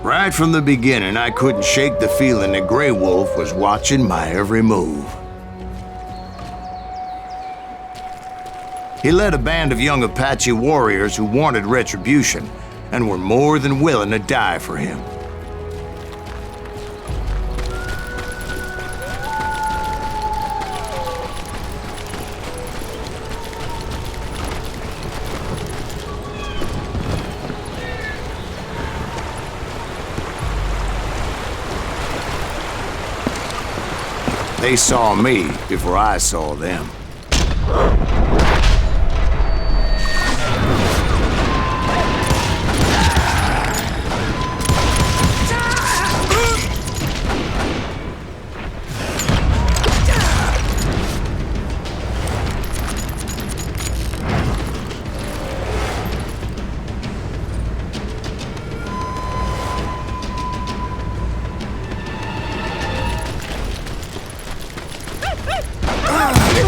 Right from the beginning, I couldn't shake the feeling that Grey Wolf was watching my every move. He led a band of young Apache warriors who wanted retribution and were more than willing to die for him. They saw me before I saw them.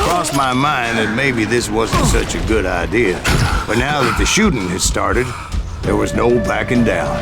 Crossed my mind that maybe this wasn't such a good idea. But now that the shooting had started, there was no backing down.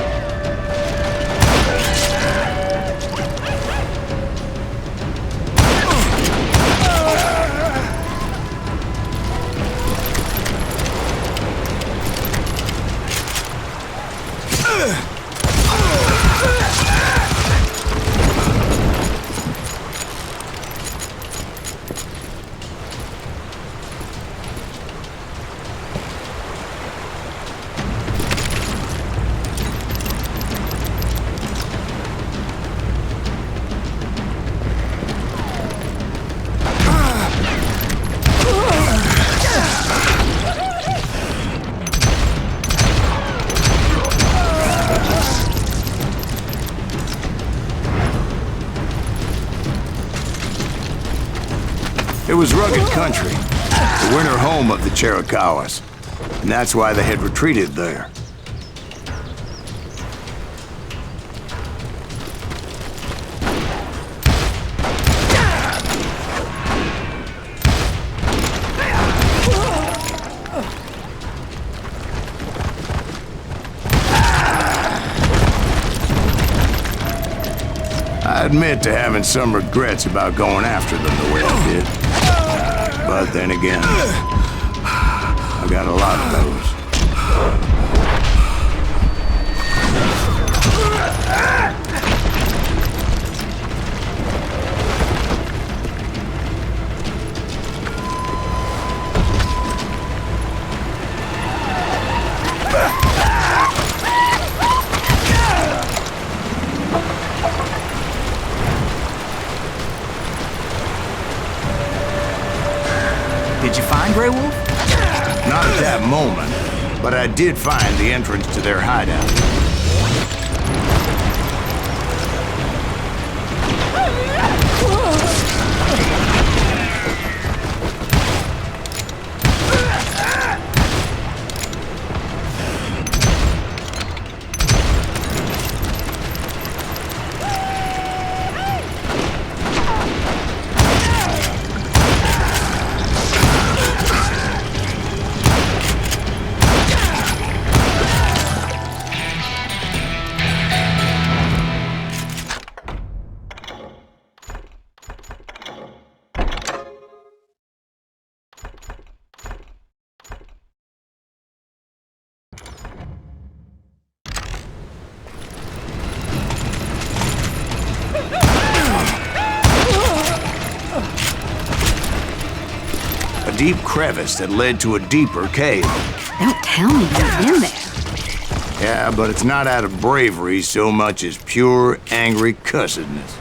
It was rugged country, the winter home of the Chiricahuas, and that's why they had retreated there. I admit to having some regrets about going after them the way I did. But then again, I got a lot of those. Did you find Grey Wolf? Not at that moment, but I did find the entrance to their hideout. A deep crevice that led to a deeper cave. Don't tell me you're in there. Yeah, but it's not out of bravery so much as pure, angry cussedness.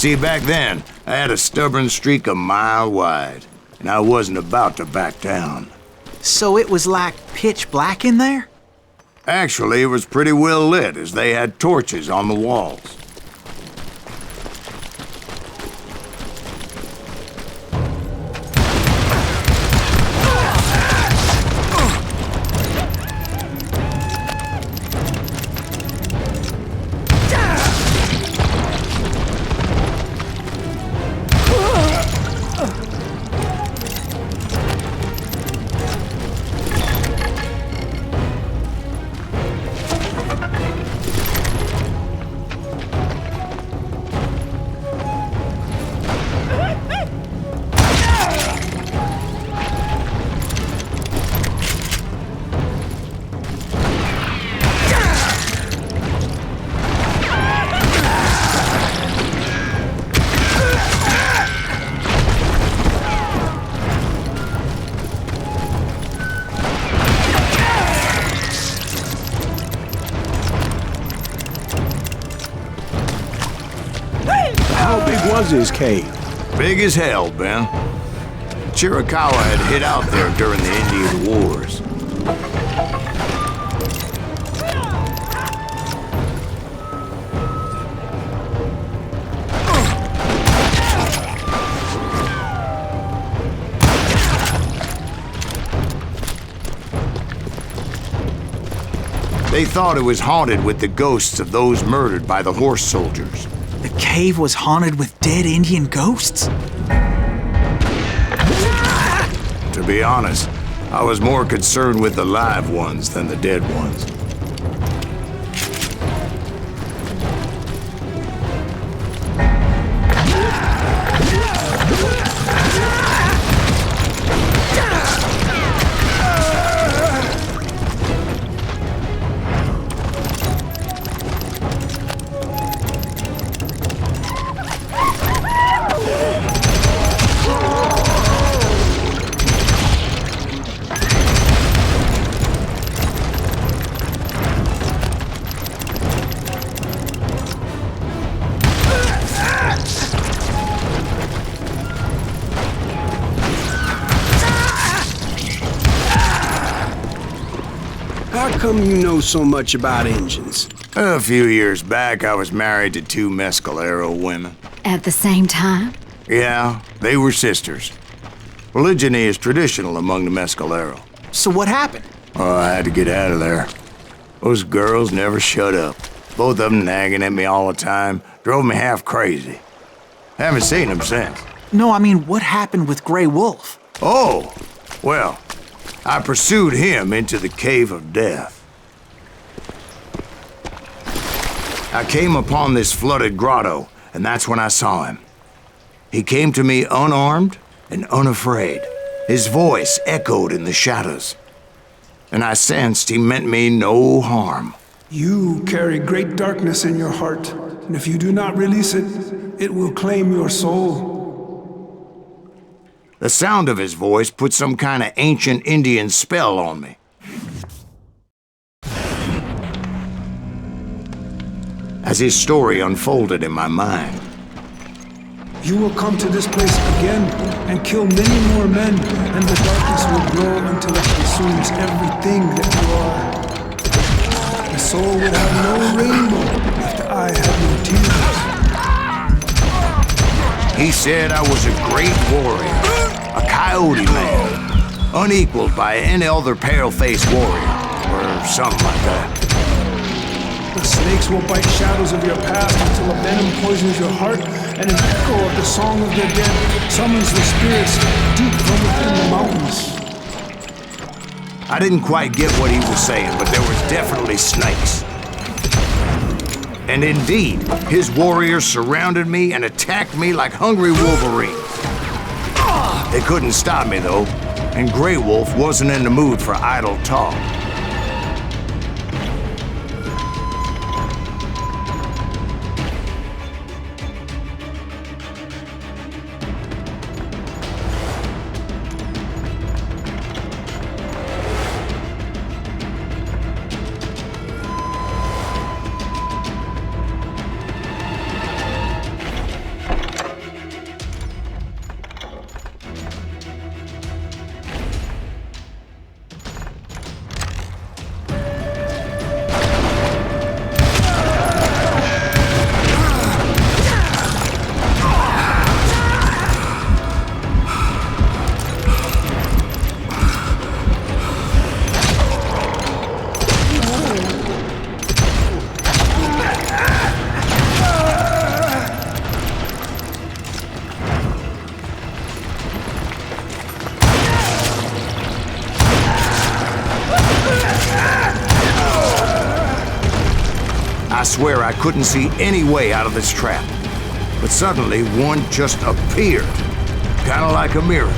See, back then, I had a stubborn streak a mile wide, and I wasn't about to back down. So it was like pitch black in there? Actually, it was pretty well lit, as they had torches on the walls. How big was his cave? Big as hell, Ben. Chiricahua had hid out there during the Indian Wars. They thought it was haunted with the ghosts of those murdered by the horse soldiers. The cave was haunted with dead Indian ghosts? To be honest, I was more concerned with the live ones than the dead ones. How come you know so much about engines? A few years back, I was married to two Mescalero women. At the same time? Yeah, they were sisters. Polygyny is traditional among the Mescalero. So what happened? Oh, I had to get out of there. Those girls never shut up. Both of them nagging at me all the time. Drove me half crazy. Haven't seen them since. No, I mean, what happened with Grey Wolf? Oh, well, I pursued him into the Cave of Death. I came upon this flooded grotto, and that's when I saw him. He came to me unarmed and unafraid. His voice echoed in the shadows, and I sensed he meant me no harm. You carry great darkness in your heart, and if you do not release it, it will claim your soul. The sound of his voice put some kind of ancient Indian spell on me. As his story unfolded in my mind, You will come to this place again and kill many more men, and the darkness will grow until it consumes everything that you are. The soul would have no rainbow if the eye had no tears. he said I was a great warrior, a coyote man, unequaled by any other pale-faced warrior, or something like that. The snakes will bite shadows of your past until a venom poisons your heart, and an echo of the song of their dead summons the spirits deep from within the mountains. I didn't quite get what he was saying, but there was definitely snakes. And indeed, his warriors surrounded me and attacked me like hungry wolverines. They couldn't stop me, though, and Grey Wolf wasn't in the mood for idle talk. swear I couldn't see any way out of this trap. But suddenly, one just appeared. Kinda like a miracle.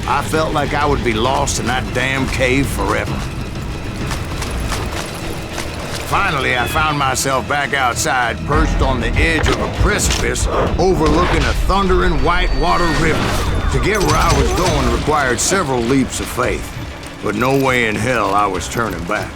I felt like I would be lost in that damn cave forever. Finally, I found myself back outside, perched on the edge of a precipice overlooking a thundering whitewater river. To get where I was going required several leaps of faith, but no way in hell I was turning back.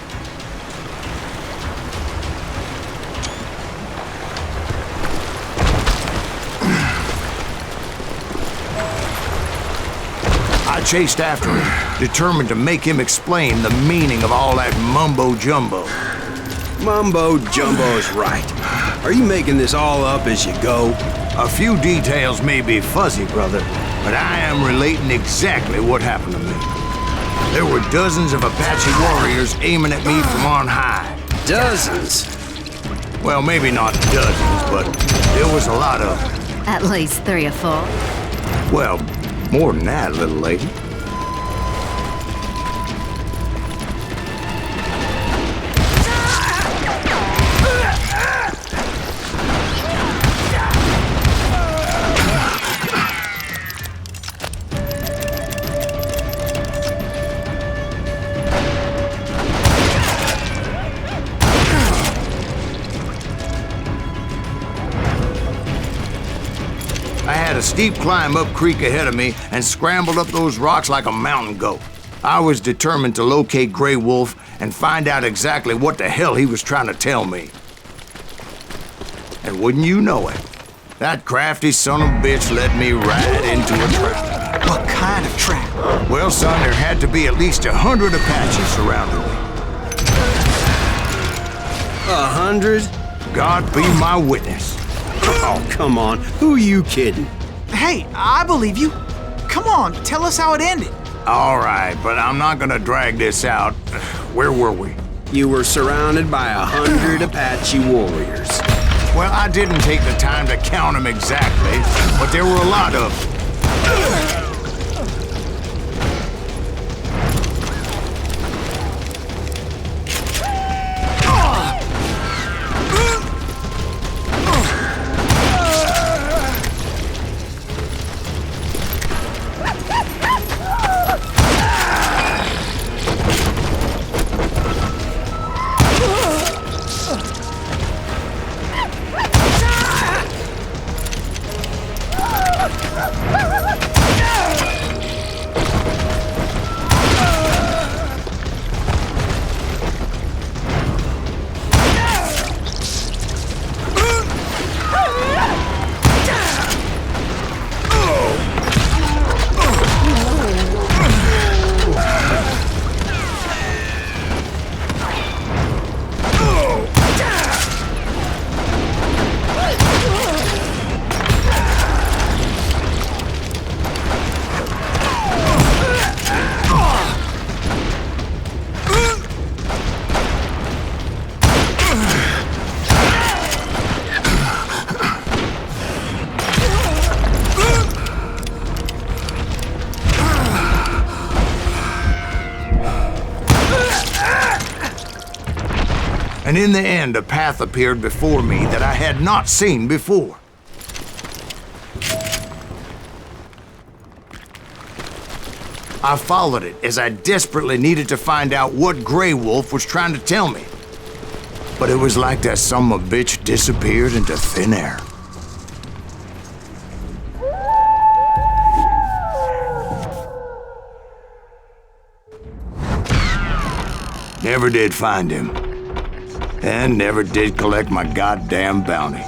I chased after him, determined to make him explain the meaning of all that mumbo-jumbo. Mumbo-jumbo's right. Are you making this all up as you go? A few details may be fuzzy, brother, but I am relating exactly what happened to me. There were dozens of Apache warriors aiming at me from on high. Dozens? Well, maybe not dozens, but there was a lot of them. At least 3 or 4. Well, more than that, little lady. I had a steep climb up creek ahead of me and scrambled up those rocks like a mountain goat. I was determined to locate Grey Wolf and find out exactly what the hell he was trying to tell me. And wouldn't you know it, that crafty son of a bitch led me right into a trap. What kind of trap? Well, son, there had to be at least 100 Apaches surrounding me. 100? God be my witness. Oh, come on. Who are you kidding? Hey, I believe you. Come on, tell us how it ended. All right, but I'm not gonna drag this out. Where were we? You were surrounded by 100 Apache warriors. Well, I didn't take the time to count them exactly, but there were a lot of them. And in the end, a path appeared before me that I had not seen before. I followed it as I desperately needed to find out what Grey Wolf was trying to tell me. But it was like that son of a bitch disappeared into thin air. Never did find him. And never did collect my goddamn bounty.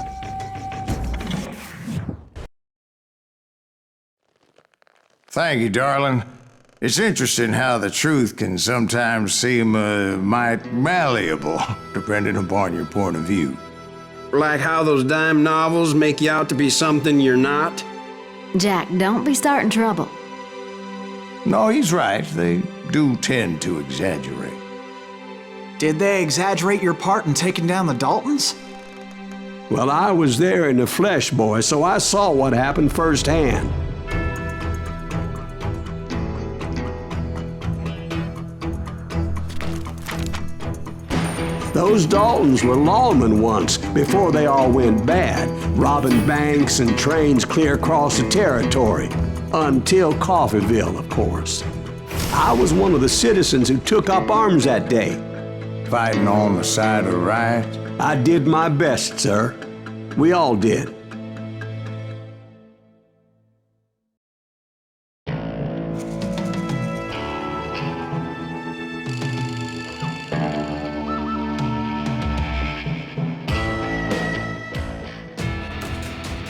Thank you, darling. It's interesting how the truth can sometimes seem might malleable, depending upon your point of view. Like how those dime novels make you out to be something you're not? Jack, don't be starting trouble. No, he's right. They do tend to exaggerate. Did they exaggerate your part in taking down the Daltons? Well, I was there in the flesh, boy, so I saw what happened firsthand. Those Daltons were lawmen once, before they all went bad, robbing banks and trains clear across the territory. Until Coffeeville, of course. I was one of the citizens who took up arms that day. Fighting on the side of the riot? I did my best, sir. We all did.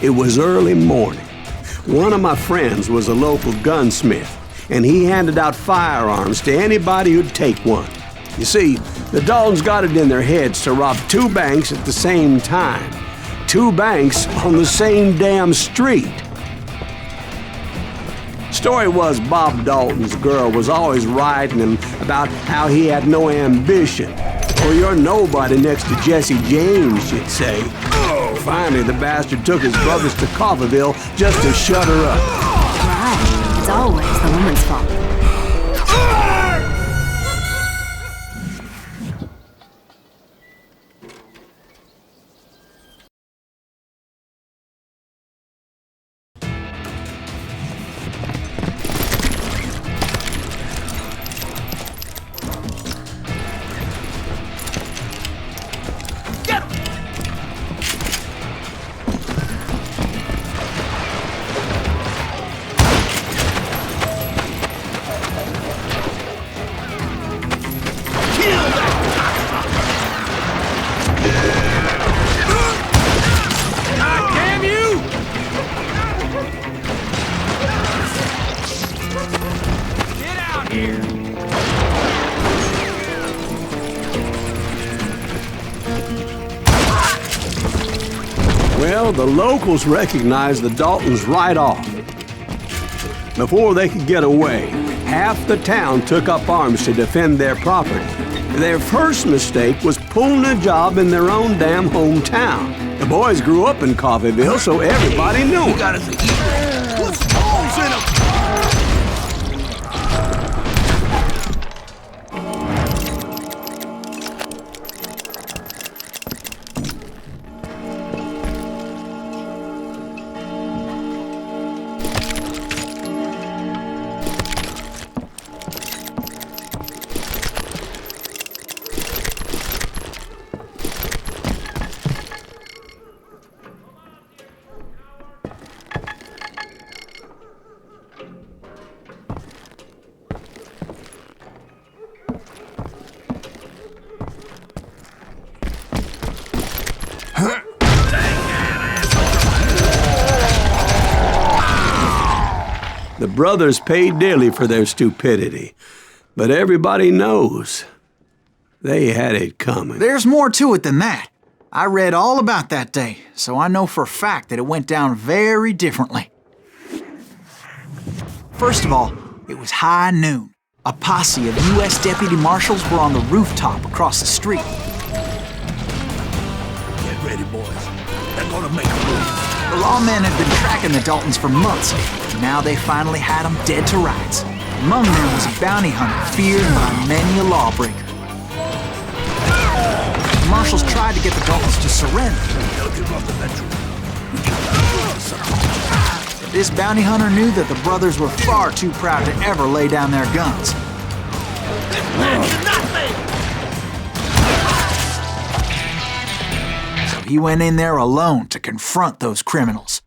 It was early morning. One of my friends was a local gunsmith, and he handed out firearms to anybody who'd take one. You see, the Daltons got it in their heads to rob 2 banks at the same time. 2 banks on the same damn street. Story was Bob Dalton's girl was always writing him about how he had no ambition. Or you're nobody next to Jesse James, she'd say. Finally, the bastard took his brothers to Coffeeville just to shut her up. Right. It's always the woman's fault. Well, the locals recognized the Daltons right off. Before they could get away, half the town took up arms to defend their property. Their first mistake was pulling a job in their own damn hometown. The boys grew up in Coffeeville, so everybody knew them. Got us a eagle. Put some holes in him. The brothers paid dearly for their stupidity, but everybody knows they had it coming. There's more to it than that. I read all about that day, so I know for a fact that it went down very differently. First of all, it was high noon. A posse of U.S. deputy marshals were on the rooftop across the street. Get ready, boys. They're gonna make a move. The lawmen had been tracking the Daltons for months, and now they finally had them dead to rights. Among them was a bounty hunter feared by many a lawbreaker. The marshals tried to get the Daltons to surrender. But this bounty hunter knew that the brothers were far too proud to ever lay down their guns. So he went in there alone to confront those criminals.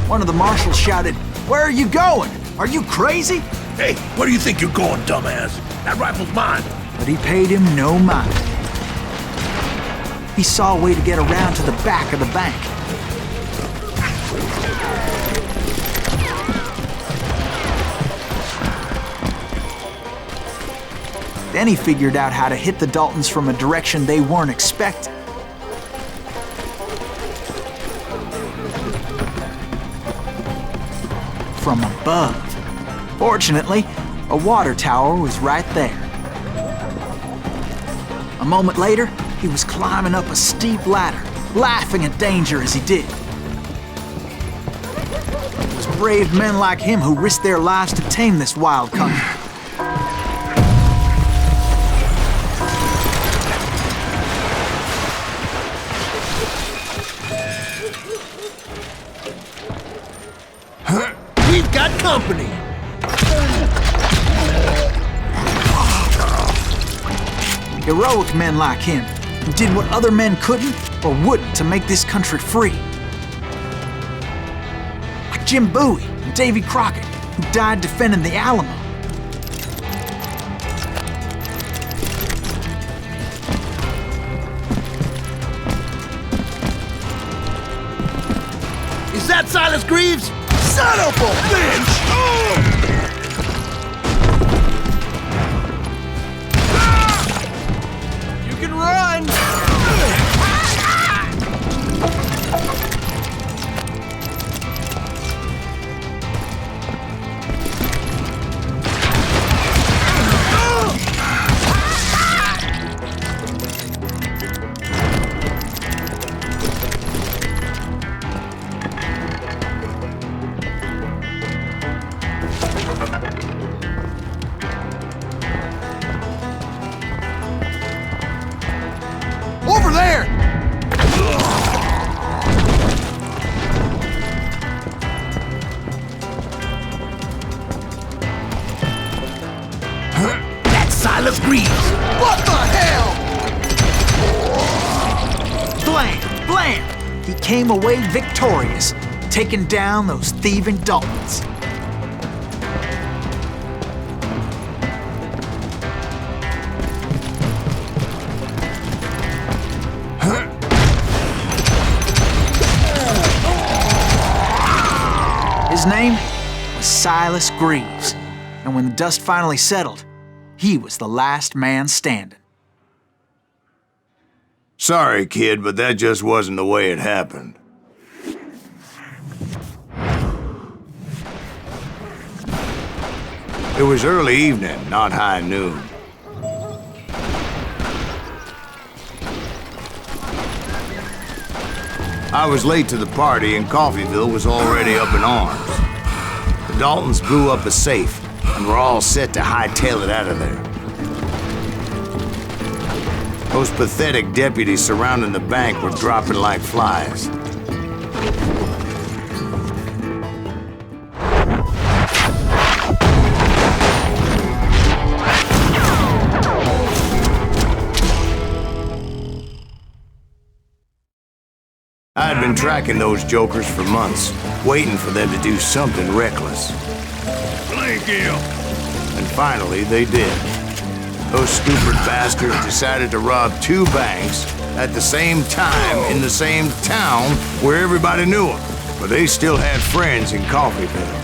One of the marshals shouted, "Where are you going? Are you crazy?" Hey, where do you think you're going, dumbass? That rifle's mine. but he paid him no mind. He saw a way to get around to the back of the bank. Then he figured out how to hit the Daltons from a direction they weren't expecting. From above. Fortunately, a water tower was right there. A moment later, he was climbing up a steep ladder, laughing at danger as he did. It was brave men like him who risked their lives to tame this wild country. We've got company! Heroic men like him, who did what other men couldn't or wouldn't to make this country free. Like Jim Bowie and Davy Crockett, who died defending the Alamo. Is that Silas Greaves? Son of a bitch! You can run! Over there! That's Silas Greaves! What the hell? Blam! Blam! He came away victorious, taking down those thieving Daltons. His name was Silas Greaves, and when the dust finally settled, he was the last man standing. Sorry, kid, but that just wasn't the way it happened. It was early evening, not high noon. I was late to the party and Coffeyville was already up in arms. The Daltons blew up a safe and were all set to hightail it out of there. Those pathetic deputies surrounding the bank were dropping like flies. I had been tracking those jokers for months, waiting for them to do something reckless. Thank you. And finally, they did. Those stupid bastards decided to rob two banks at the same time in the same town where everybody knew them. But they still had friends in Coffeyville.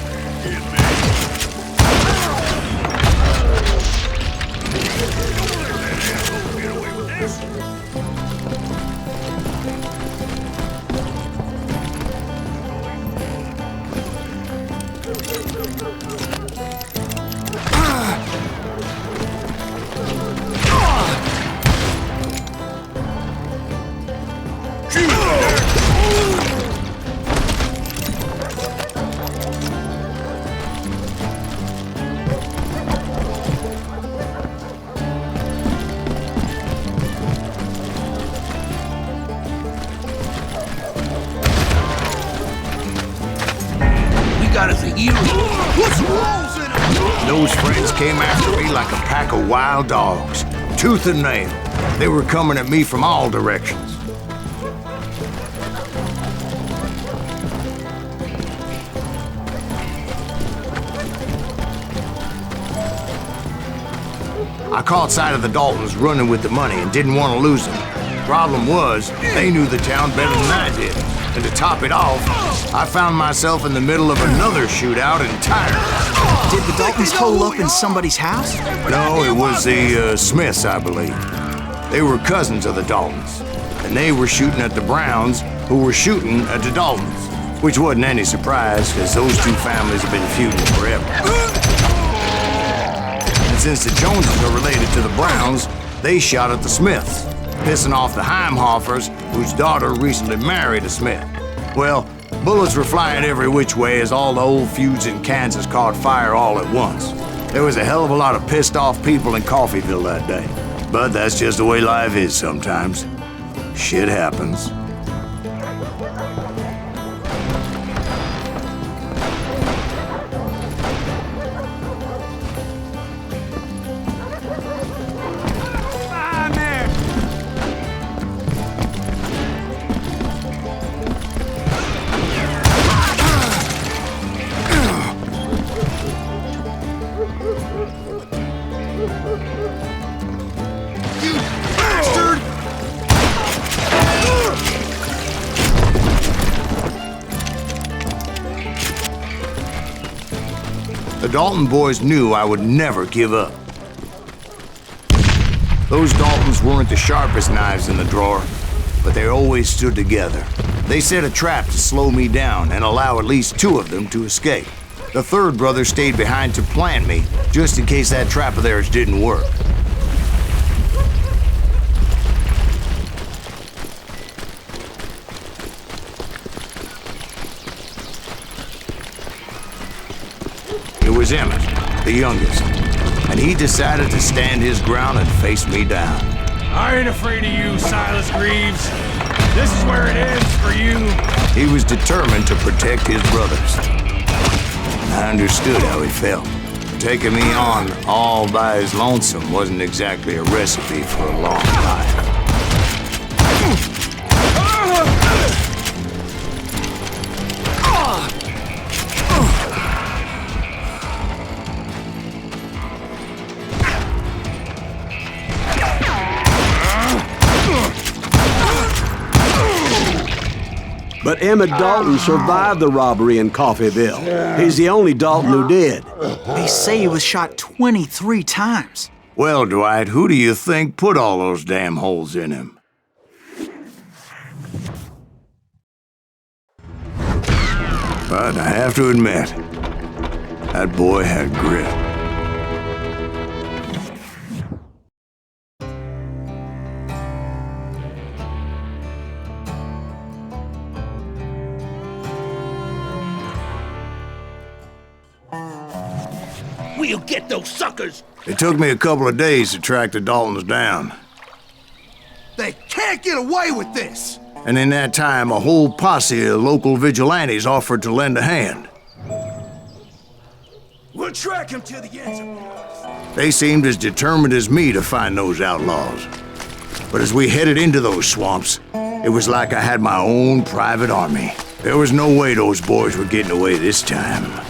Got us a hero. What's rolls in it? Those friends came after me like a pack of wild dogs, tooth and nail. They were coming at me from all directions. I caught sight of the Daltons running with the money and didn't want to lose them. Problem was, they knew the town better than I did. And to top it off, I found myself in the middle of another shootout entirely. Did the Daltons hole up in somebody's house? No, it was the Smiths, I believe. They were cousins of the Daltons, and they were shooting at the Browns, who were shooting at the Daltons, which wasn't any surprise, because those two families have been feuding forever. And since the Joneses are related to the Browns, they shot at the Smiths, pissing off the Heimhoffers, whose daughter recently married a Smith. Well, bullets were flying every which way as all the old feuds in Kansas caught fire all at once. There was a hell of a lot of pissed off people in Coffeyville that day. But that's just the way life is sometimes. Shit happens. The Dalton boys knew I would never give up. Those Daltons weren't the sharpest knives in the drawer, but they always stood together. They set a trap to slow me down and allow at least two of them to escape. The third brother stayed behind to plant me, just in case that trap of theirs didn't work. It was Emmett, the youngest, and he decided to stand his ground and face me down. I ain't afraid of you, Silas Greaves. This is where it ends for you. He was determined to protect his brothers. I understood how he felt. Taking me on all by his lonesome wasn't exactly a recipe for a long life. But Emmett Dalton survived the robbery in Coffeyville. He's the only Dalton who did. They say he was shot 23 times. Well, Dwight, who do you think put all those damn holes in him? But I have to admit, that boy had grit. We'll get those suckers! It took me a couple of days to track the Daltons down. They can't get away with this! And in that time, a whole posse of local vigilantes offered to lend a hand. We'll track him to the ends of the earth. They seemed as determined as me to find those outlaws. But as we headed into those swamps, it was like I had my own private army. There was no way those boys were getting away this time.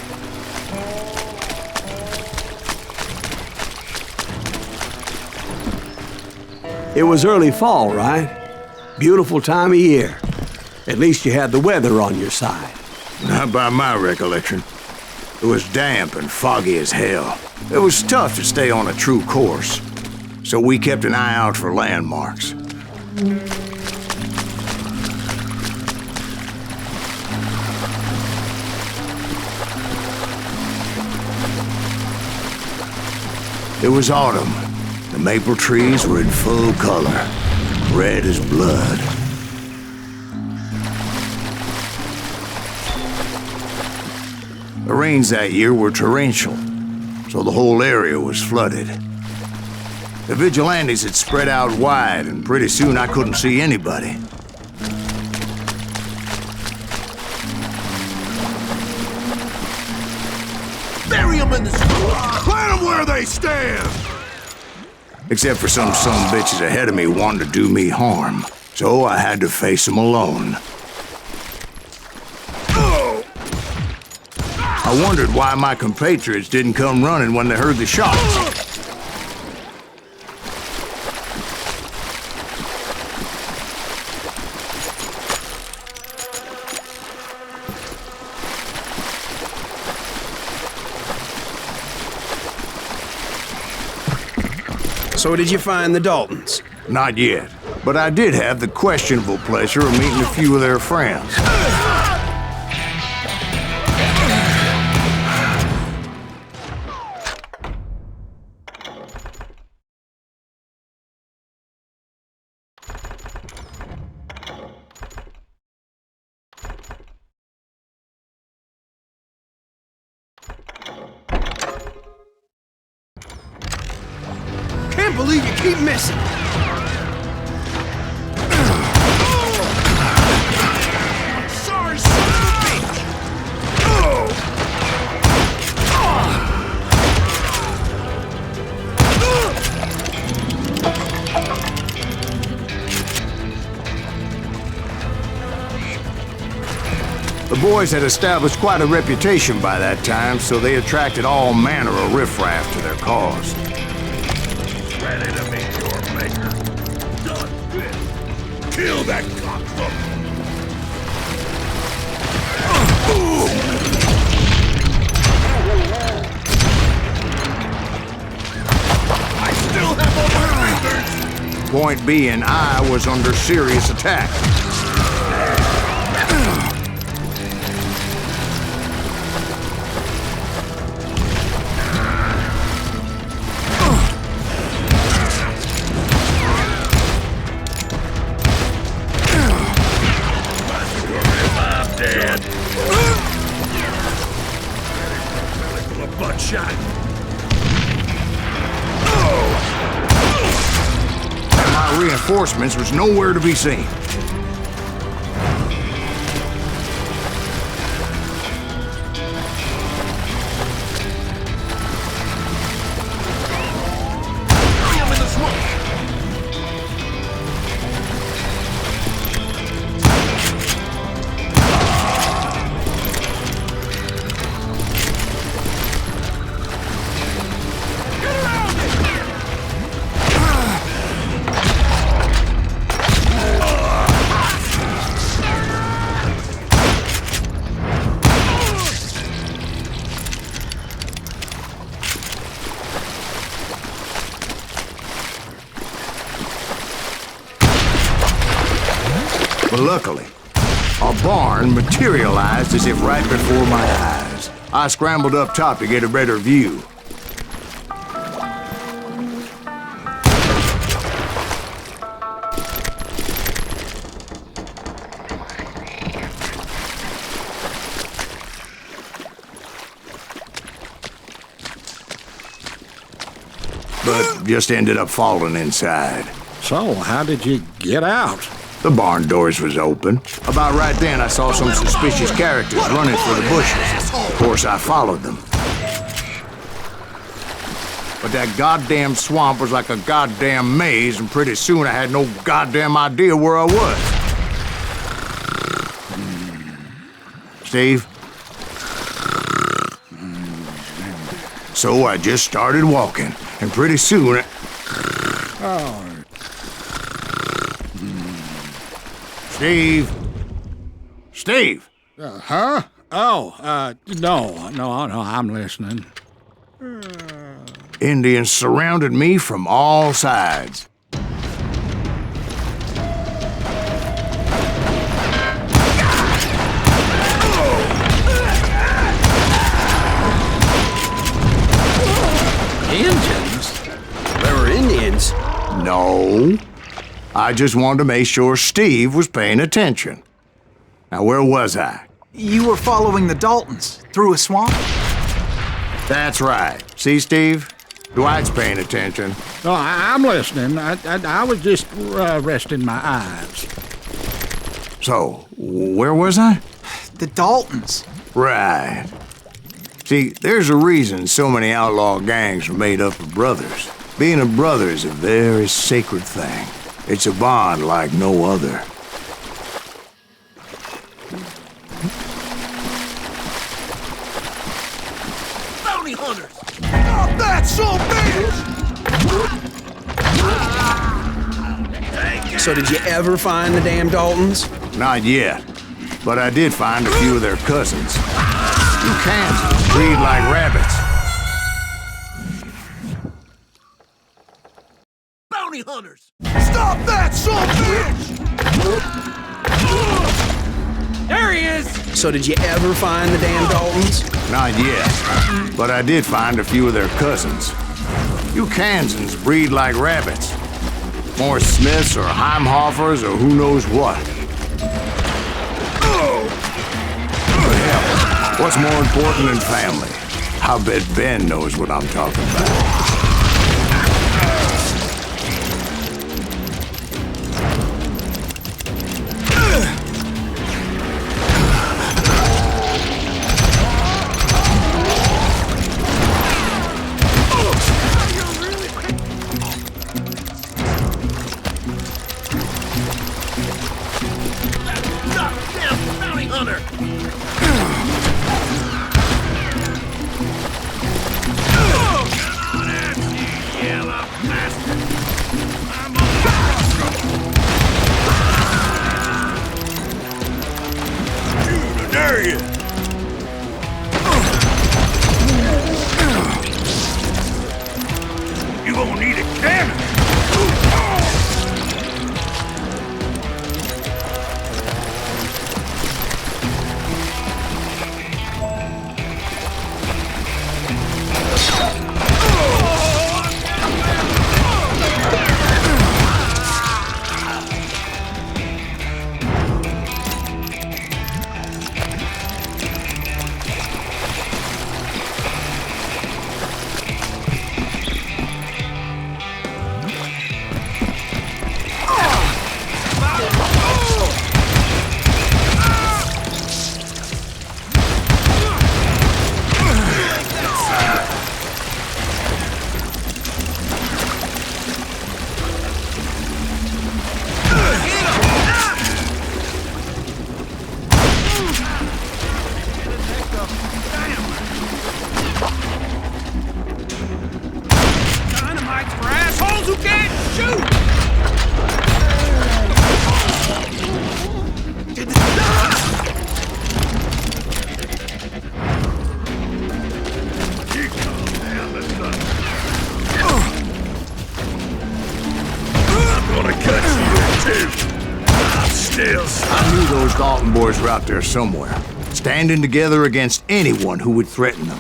It was early fall, right? Beautiful time of year. At least you had the weather on your side. Not by my recollection. It was damp and foggy as hell. It was tough to stay on a true course, so we kept an eye out for landmarks. It was autumn. The maple trees were in full color, red as blood. The rains that year were torrential, so the whole area was flooded. The vigilantes had spread out wide, and pretty soon I couldn't see anybody. Bury them in the snow! Plant them where they stand! Except for some bitches ahead of me wanting to do me harm, so I had to face them alone. I wondered why my compatriots didn't come running when they heard the shots. So did you find the Daltons? Not yet, but I did have the questionable pleasure of meeting a few of their friends. Can't believe you keep missing. Sorry, son of a bitch. The boys had established quite a reputation by that time, so they attracted all manner of riffraff to their cause. Ready to meet your maker. Done this. Kill that cocksucker. I still have all my fingers. Point being, I was under serious attack. Dead. Buttshot. And my reinforcements was nowhere to be seen. I'm in the smoke. But luckily, a barn materialized as if right before my eyes. I scrambled up top to get a better view. But just ended up falling inside. So, how did you get out? The barn doors was open. About right then, I saw some suspicious characters running for the bushes. Of course, I followed them. But that goddamn swamp was like a goddamn maze, and pretty soon I had no goddamn idea where I was. Steve? So I just started walking, and pretty soon Steve? Steve! Huh? Oh, no, I'm listening. Indians surrounded me from all sides. Indians? There were Indians? No. I just wanted to make sure Steve was paying attention. Now, where was I? You were following the Daltons through a swamp? That's right. See, Steve? Dwight's paying attention. No, I'm listening. I was just resting my eyes. So, where was I? The Daltons. Right. See, there's a reason so many outlaw gangs are made up of brothers. Being a brother is a very sacred thing. It's a bond like no other. Bounty hunters! Oh, that's so big! So did you ever find the damn Daltons? Not yet, but I did find a few of their cousins. You can't breed like rabbits. bounty hunters! Stop that, son bitch! There he is! So did you ever find the damn Daltons? Not yet, but I did find a few of their cousins. You Kansans breed like rabbits. More Smiths or Heimhoffers or who knows what. But hell, what's more important than family? I bet Ben knows what I'm talking about. You gonna need a cannon! Dynamite's for assholes who can't shoot! Gonna cut you too. I'm still. I knew those Dalton boys were out there somewhere, standing together against anyone who would threaten them.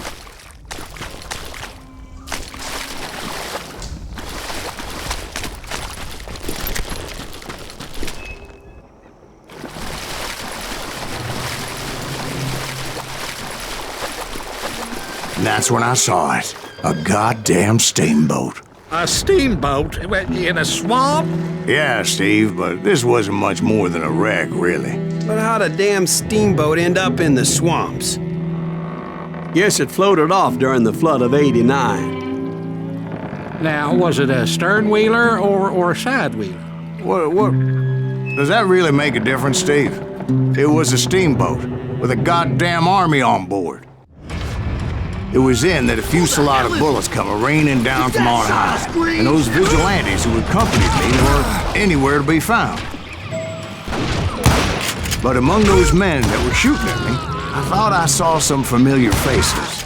And that's when I saw it. A goddamn steamboat. A steamboat in a swamp? Yeah, Steve, but this wasn't much more than a wreck, really. But how'd a damn steamboat end up in the swamps? Guess it floated off during the flood of '89. Now, was it a stern wheeler or a side wheeler? What? Does that really make a difference, Steve? It was a steamboat with a goddamn army on board. It was then that a fusillade of bullets come raining down from on high, and those vigilantes who accompanied me weren't anywhere to be found. But among those men that were shooting at me, I thought I saw some familiar faces.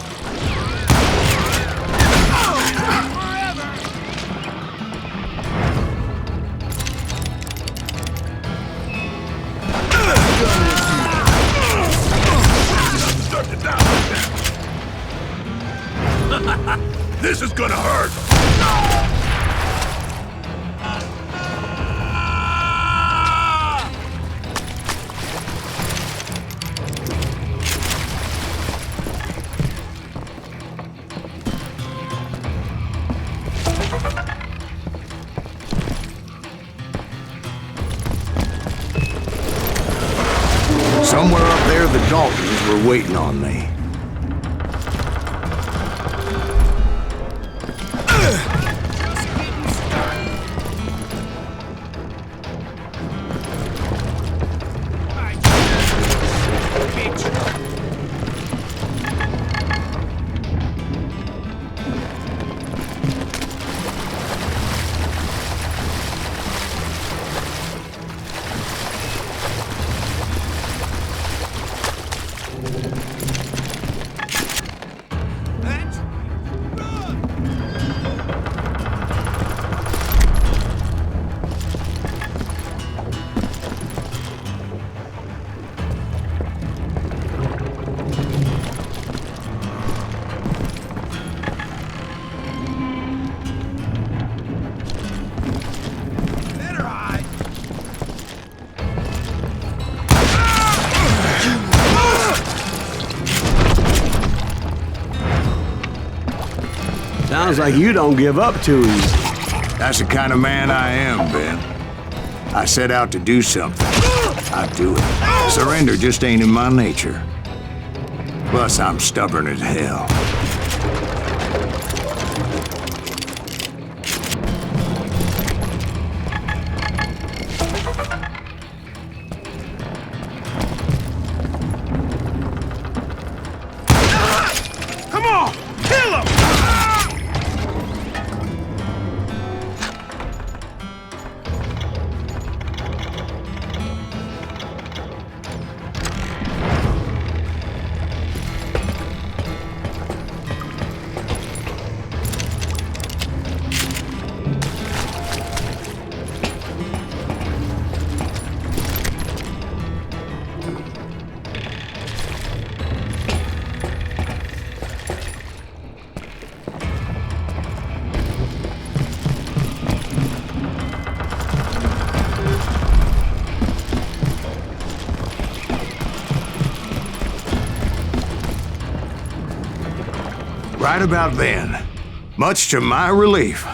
This is gonna hurt! Somewhere up there, the Daltons were waiting on me. Sounds like you don't give up too easy. That's the kind of man I am, Ben. I set out to do something. I do it. Surrender just ain't in my nature. Plus, I'm stubborn as hell. Come on! Kill him! Right about then, much to my relief,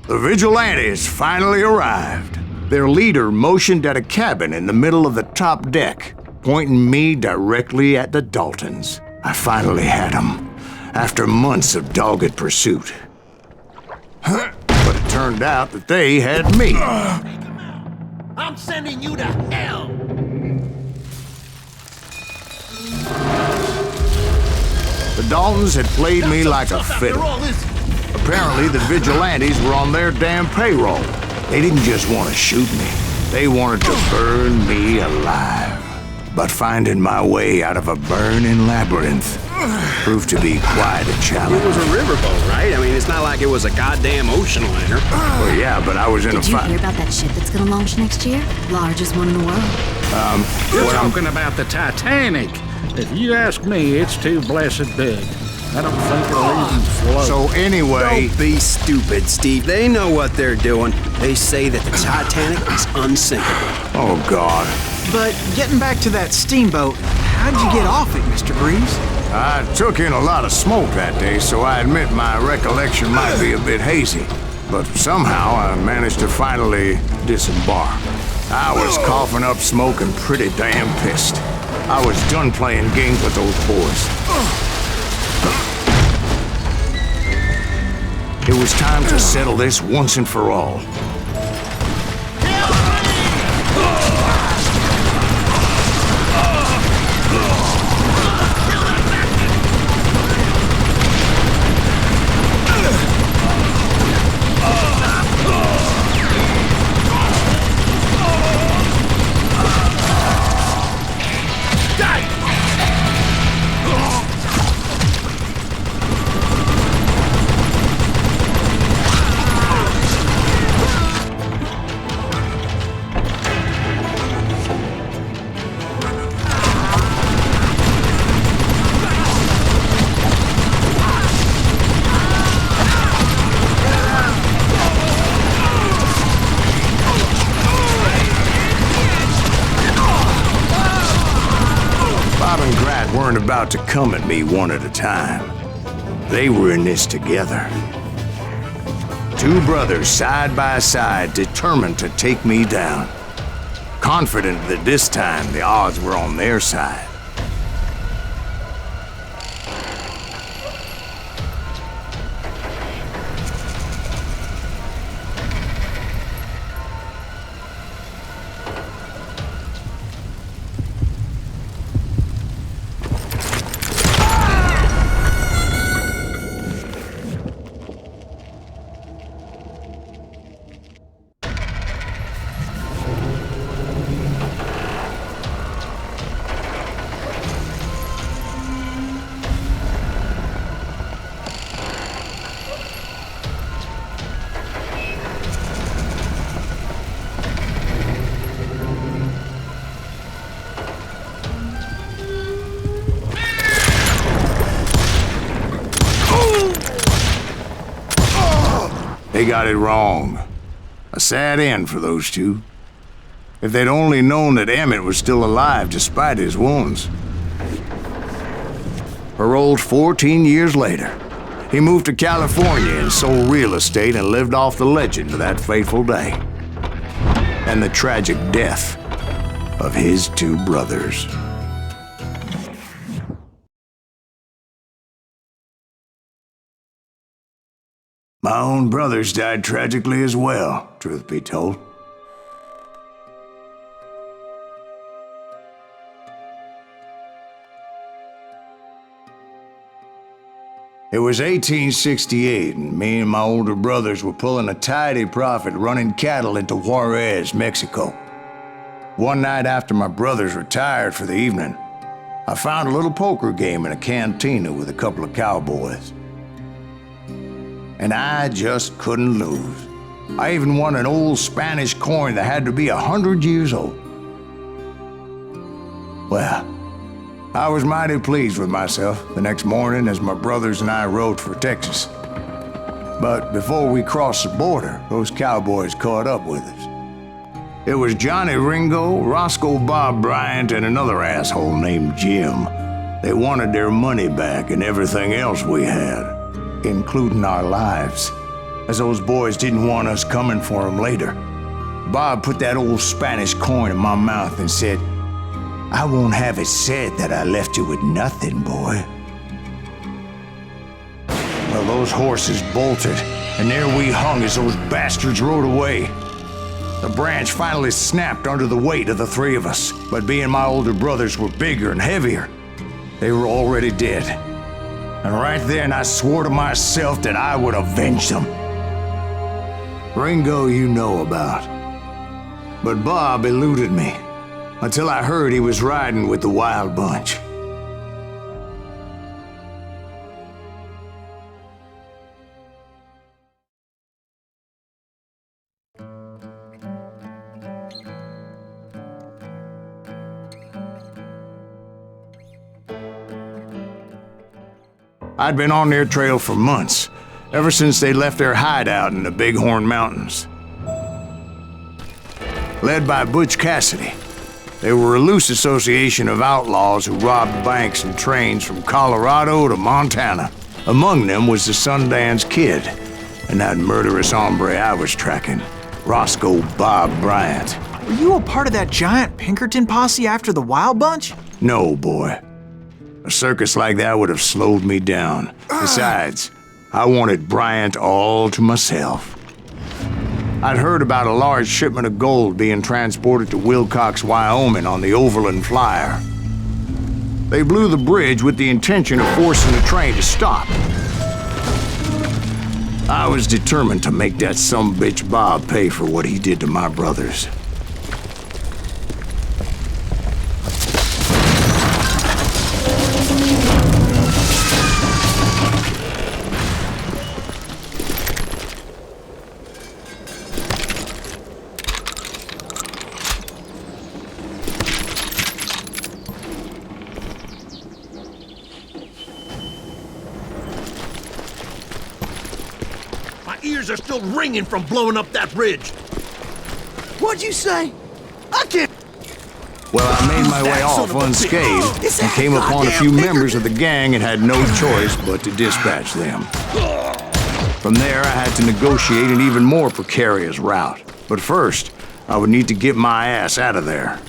the vigilantes finally arrived. Their leader motioned at a cabin in the middle of the top deck, pointing me directly at the Daltons. I finally had them, after months of dogged pursuit. But it turned out that they had me. I'm sending you to hell! The Daltons had played me like a fiddle. Apparently, the vigilantes were on their damn payroll. They didn't just want to shoot me. They wanted to burn me alive. But finding my way out of a burning labyrinth proved to be quite a challenge. It was a riverboat, right? I mean, it's not like it was a goddamn ocean liner. Well, yeah, but I was in Did a you fight. hear about that ship that's gonna launch next year? Largest one in the world. You're What I'm- talking about the Titanic. If you ask me, it's too blessed big. I don't think it'll even float. So anyway, Don't be stupid, Steve. They know what they're doing. They say that the Titanic is unsinkable. oh God. But getting back to that steamboat, how'd you get off it, Mr. Greaves? I took in a lot of smoke that day, so I admit my recollection might be a bit hazy. But somehow I managed to finally disembark. I was coughing up smoke and pretty damn pissed. I was done playing games with those boys. It was time to settle this once and for all. Weren't about to come at me one at a time. They were in this together. Two brothers side by side, determined to take me down. Confident that this time the odds were on their side. They got it wrong. A sad end for those two. If they'd only known that Emmett was still alive despite his wounds. Paroled 14 years later, He moved to California and sold real estate and lived off the legend of that fateful day. And the tragic death of his two brothers. My own brothers died tragically as well, truth be told. It was 1868, and me and my older brothers were pulling a tidy profit running cattle into Juarez, Mexico. One night after my brothers retired for the evening, I found a little poker game in a cantina with a couple of cowboys. And I just couldn't lose. I even won an old Spanish coin that had to be 100 years old. Well, I was mighty pleased with myself the next morning as my brothers and I rode for Texas. But before we crossed the border, those cowboys caught up with us. It was Johnny Ringo, Roscoe Bob Bryant, and another asshole named Jim. They wanted their money back and everything else we had, including our lives, as those boys didn't want us coming for them later. Bob put that old Spanish coin in my mouth and said, "I won't have it said that I left you with nothing, boy." Well, those horses bolted, and there we hung as those bastards rode away. The branch finally snapped under the weight of the three of us, but being my older brothers were bigger and heavier, they were already dead. And right then I swore to myself that I would avenge them. Ringo you know about. But Bob eluded me, until I heard he was riding with the Wild Bunch. I'd been on their trail for months, ever since they left their hideout in the Bighorn Mountains. Led by Butch Cassidy, they were a loose association of outlaws who robbed banks and trains from Colorado to Montana. Among them was the Sundance Kid, and that murderous hombre I was tracking, Roscoe Bob Bryant. Were you a part of that giant Pinkerton posse after the Wild Bunch? No, boy. A circus like that would have slowed me down. Besides, I wanted Bryant all to myself. I'd heard about a large shipment of gold being transported to Wilcox, Wyoming on the Overland Flyer. They blew the bridge with the intention of forcing the train to stop. I was determined to make that sumbitch Bob pay for what he did to my brothers. Ears are still ringing from blowing up that ridge. What'd you say? I can't... Well, I made my way off unscathed and came upon a few members of the gang and had no choice but to dispatch them. From there, I had to negotiate an even more precarious route. But first, I would need to get my ass out of there.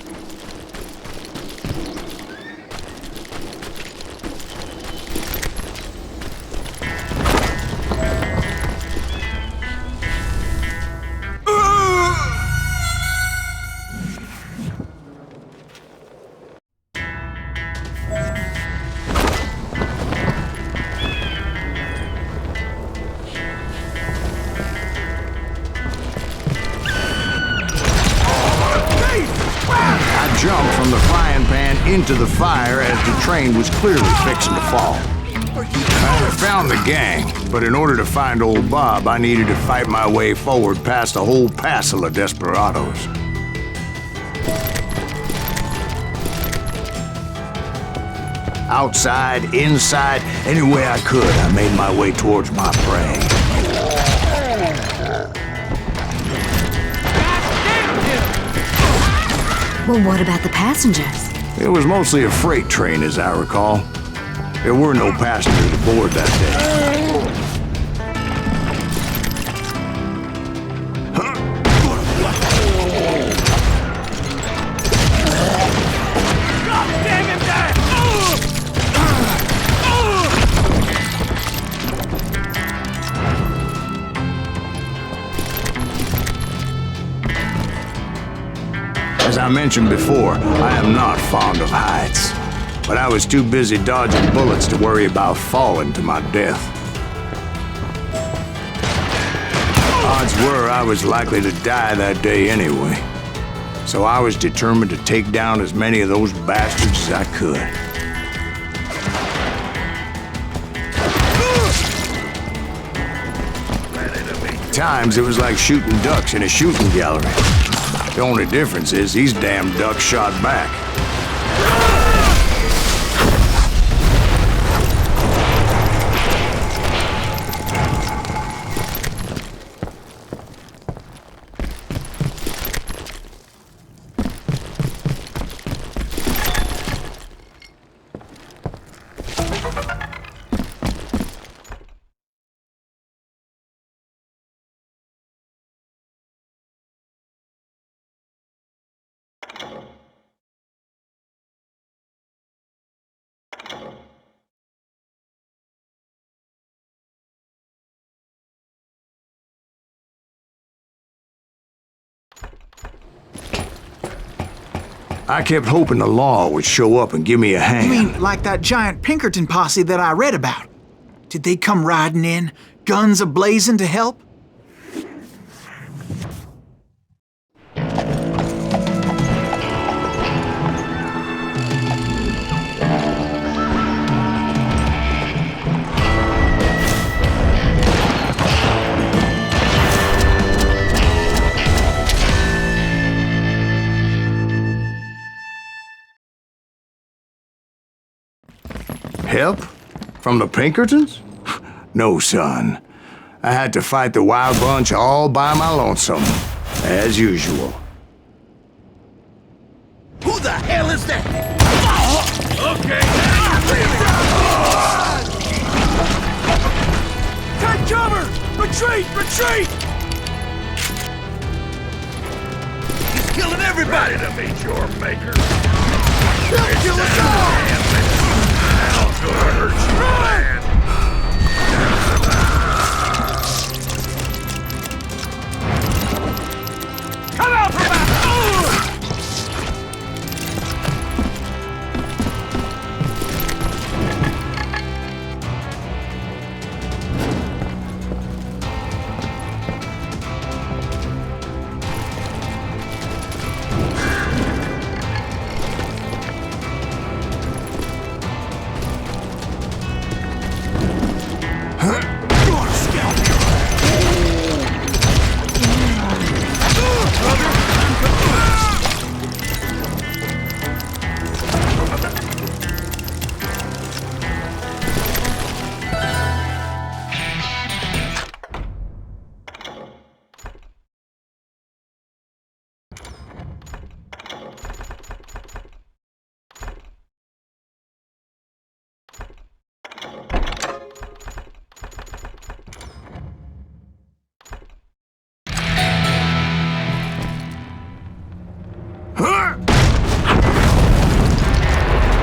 I jumped from the frying pan into the fire as the train was clearly fixing to fall. I found the gang, but in order to find old Bob, I needed to fight my way forward past a whole passel of desperados. Outside, inside, any way I could, I made my way towards my prey. Well, what about the passengers? It was mostly a freight train, as I recall. There were no passengers aboard that day. As I mentioned before, I am not fond of heights. But I was too busy dodging bullets to worry about falling to my death. Odds were I was likely to die that day anyway. So I was determined to take down as many of those bastards as I could. At times, it was like shooting ducks in a shooting gallery. The only difference is these damn ducks shot back. I kept hoping the law would show up and give me a hand. You mean like that giant Pinkerton posse that I read about? Did they come riding in, guns a-blazing to help? Help? From the Pinkertons? No, son. I had to fight the wild bunch all by my lonesome, as usual. Who the hell is that? Okay, take cover! Retreat! Retreat! He's killing everybody! Ready to meet your maker? He'll kill us all! Hell's gonna hurt you, man! Come out from that!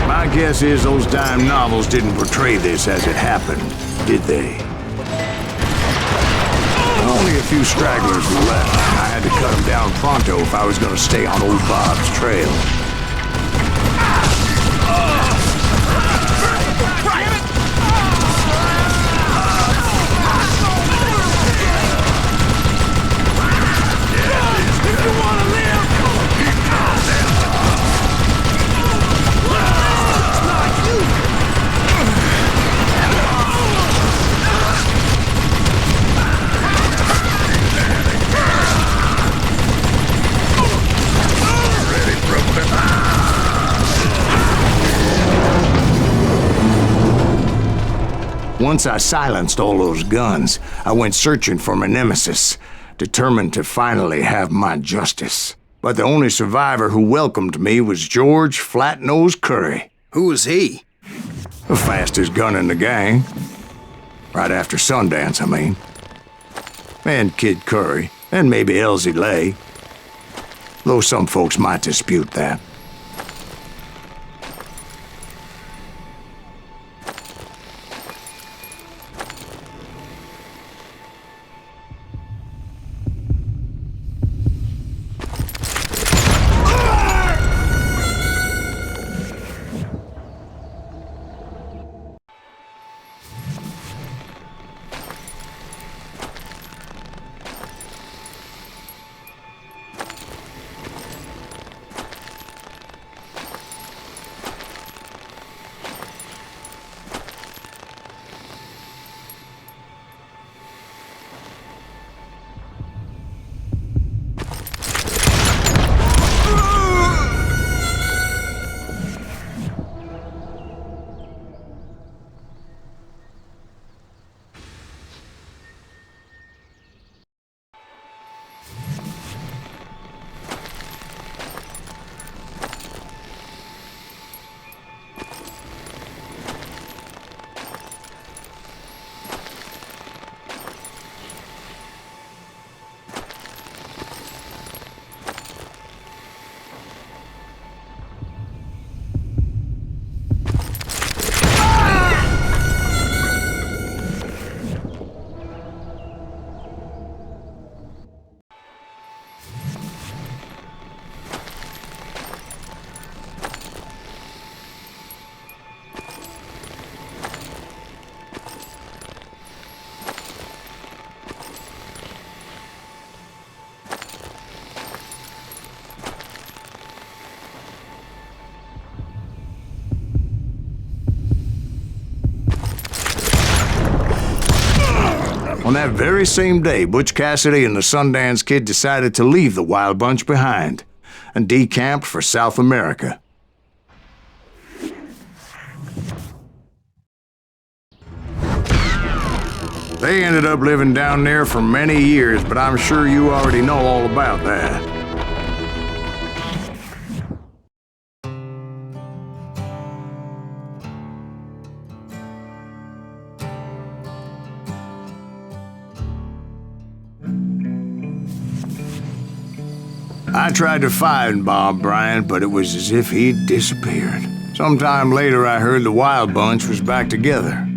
My guess is those dime novels didn't portray this as it happened, did they? Only a few stragglers were left. I had to cut them down pronto if I was going to stay on old Bob's trail. Once I silenced all those guns, I went searching for my nemesis, determined to finally have my justice. But the only survivor who welcomed me was George Flat-Nose Curry. Who was he? The fastest gun in the gang. Right after Sundance, I mean. And Kid Curry, and maybe Elsie Lay. Though some folks might dispute that. On that very same day, Butch Cassidy and the Sundance Kid decided to leave the Wild Bunch behind and decamped for South America. They ended up living down there for many years, but I'm sure you already know all about that. I tried to find Bob Bryant, but it was as if he'd disappeared. Sometime later, I heard the Wild Bunch was back together.